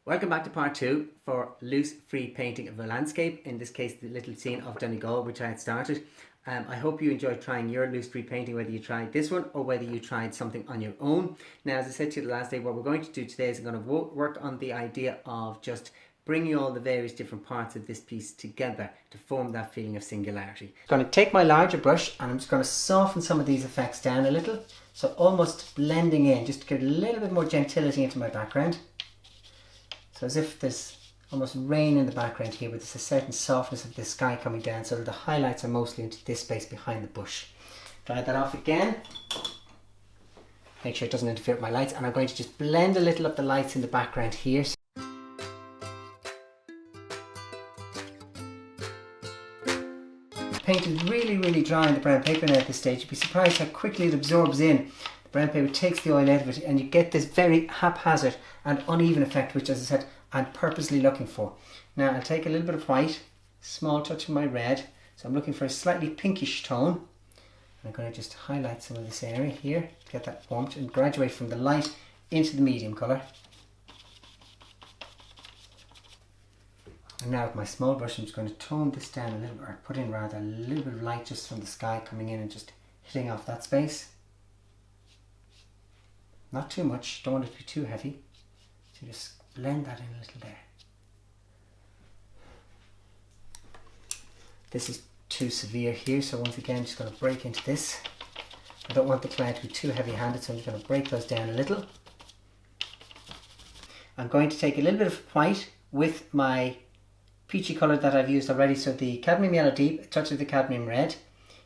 Welcome back to part 2 for loose free painting of a landscape, in this case the little scene of Donegal which I had started. I hope you enjoyed trying your loose free painting, whether you tried this one or whether you tried something on your own. Now, as I said to you the last day, what we're going to do today is I'm going to work on the idea of just bringing all the various different parts of this piece together to form that feeling of singularity. I'm going to take my larger brush and I'm just going to soften some of these effects down a little, so almost blending in, just to get a little bit more gentility into my background. So as if there's almost rain in the background here, but there's a certain softness of the sky coming down, so the highlights are mostly into this space behind the bush. Dry that off again. Make sure it doesn't interfere with my lights, and I'm going to just blend a little of the lights in the background here. Paint is really dry on the brown paper now at this stage. You'd be surprised how quickly it absorbs in. The brown paper takes the oil out of it and you get this very haphazard and uneven effect, which, as I said, I'm purposely looking for. Now I'll take a little bit of white, small touch of my red, so I'm looking for a slightly pinkish tone. I'm going to just highlight some of this area here to get that warmth and graduate from the light into the medium colour. And now with my small brush I'm just going to tone this down a little bit, or put in rather a little bit of light just from the sky coming in and just hitting off that space. Not too much, don't want it to be too heavy, so just blend that in a little there. This is too severe here, so once again I'm just going to break into this. I don't want the cloud to be too heavy handed, so I'm just going to break those down a little. I'm going to take a little bit of white with my peachy colour that I've used already, so the cadmium yellow deep, a touch of the cadmium red.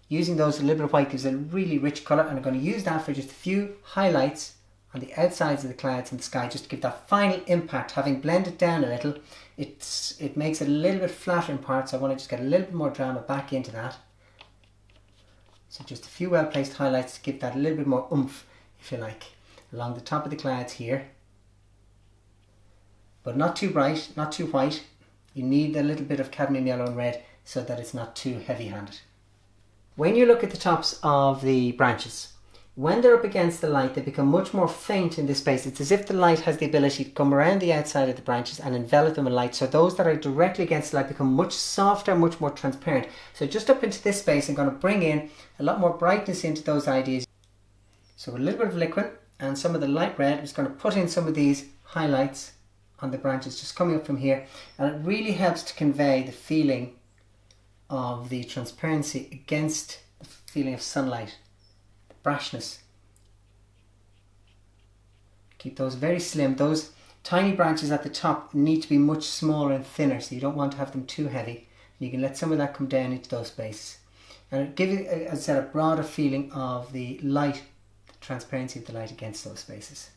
Using those, a little bit of white gives a really rich colour, and I'm going to use that for just a few highlights on the outsides of the clouds and the sky, just to give that final impact. Having blended down a little, it makes it a little bit flatter in parts, so I want to just get a little bit more drama back into that. So just a few well placed highlights to give that a little bit more oomph, if you like, along the top of the clouds here. But not too bright, not too white. You need a little bit of cadmium yellow and red so that it's not too heavy handed. When you look at the tops of the branches, when they're up against the light, they become much more faint in this space. It's as if the light has the ability to come around the outside of the branches and envelop them in light. So those that are directly against the light become much softer, much more transparent. So just up into this space, I'm going to bring in a lot more brightness into those ideas. So with a little bit of liquid and some of the light red, I'm just going to put in some of these highlights on the branches, just coming up from here. And it really helps to convey the feeling of the transparency against the feeling of sunlight. Brashness. Keep those very slim. Those tiny branches at the top need to be much smaller and thinner, so you don't want to have them too heavy. You can let some of that come down into those spaces, and it gives, as I said, a broader feeling of the light, the transparency of the light against those spaces.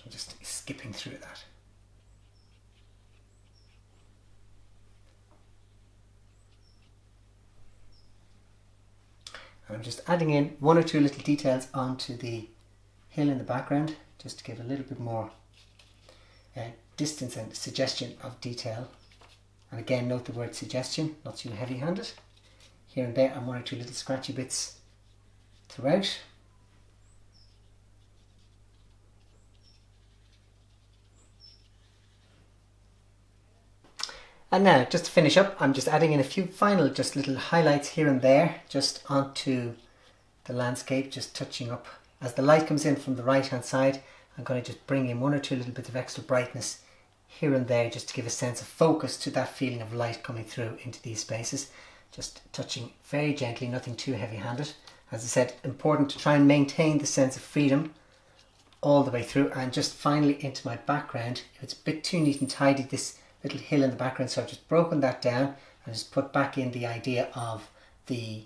I'm just skipping through that. I'm just adding in one or two little details onto the hill in the background, just to give a little bit more distance and suggestion of detail. And again, note the word suggestion, not too heavy handed. Here and there, and one or two little scratchy bits throughout. And now, just to finish up, I'm just adding in a few final just little highlights here and there, just onto the landscape, just touching up. As the light comes in from the right hand side, I'm going to just bring in one or two little bits of extra brightness here and there, just to give a sense of focus to that feeling of light coming through into these spaces. Just touching very gently, nothing too heavy handed. As I said, important to try and maintain the sense of freedom all the way through. And just finally into my background, if it's a bit too neat and tidy, this little hill in the background, so I've just broken that down and just put back in the idea of the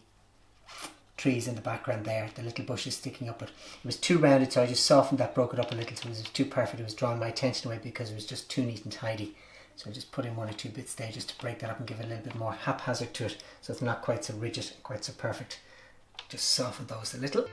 trees in the background there, the little bushes sticking up. But it was too rounded, so I just softened that, broke it up a little, so it was too perfect. It was drawing my attention away because it was just too neat and tidy. So I just put in one or two bits there just to break that up and give it a little bit more haphazard to it, so it's not quite so rigid and quite so perfect. Just soften those a little.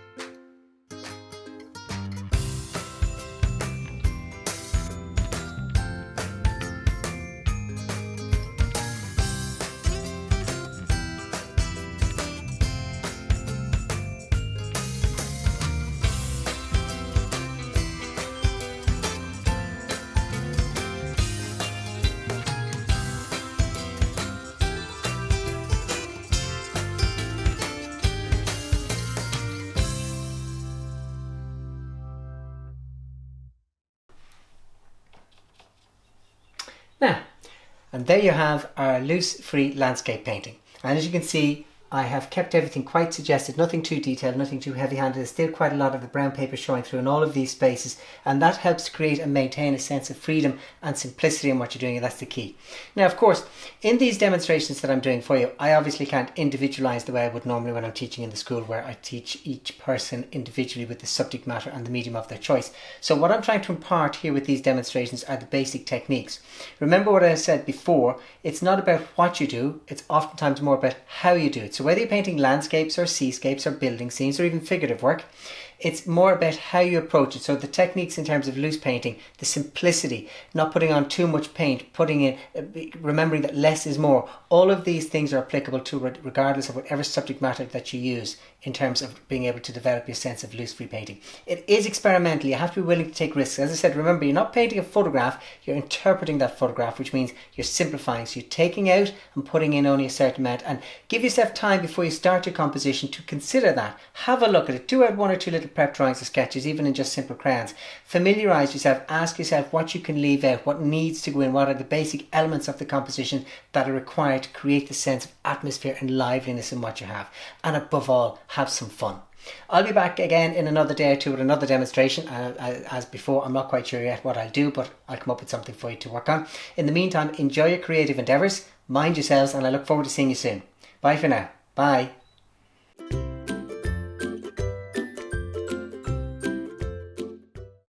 Now, and there you have our loose free landscape painting. And as you can see, I have kept everything quite suggested, nothing too detailed, nothing too heavy-handed. There's still quite a lot of the brown paper showing through in all of these spaces, and that helps to create and maintain a sense of freedom and simplicity in what you're doing, and that's the key. Now, of course, in these demonstrations that I'm doing for you, I obviously can't individualize the way I would normally when I'm teaching in the school, where I teach each person individually with the subject matter and the medium of their choice. So what I'm trying to impart here with these demonstrations are the basic techniques. Remember what I said before, it's not about what you do, it's oftentimes more about how you do it. So whether you're painting landscapes or seascapes or building scenes or even figurative work, it's more about how you approach it. So the techniques in terms of loose painting, the simplicity, not putting on too much paint, putting in, remembering that less is more. All of these things are applicable to regardless of whatever subject matter that you use in terms of being able to develop your sense of loose free painting. It is experimental. You have to be willing to take risks. As I said, remember, you're not painting a photograph, you're interpreting that photograph, which means you're simplifying. So you're taking out and putting in only a certain amount, and give yourself time before you start your composition to consider that. Have a look at it. Do out one or two little prep drawings or sketches, even in just simple crayons. Familiarise yourself. Ask yourself what you can leave out, what needs to go in, what are the basic elements of the composition that are required to create the sense of atmosphere and liveliness in what you have. And above all, have some fun. I'll be back again in another day or two with another demonstration. As before, I'm not quite sure yet what I'll do, but I'll come up with something for you to work on. In the meantime, enjoy your creative endeavours, mind yourselves, and I look forward to seeing you soon. Bye for now. Bye.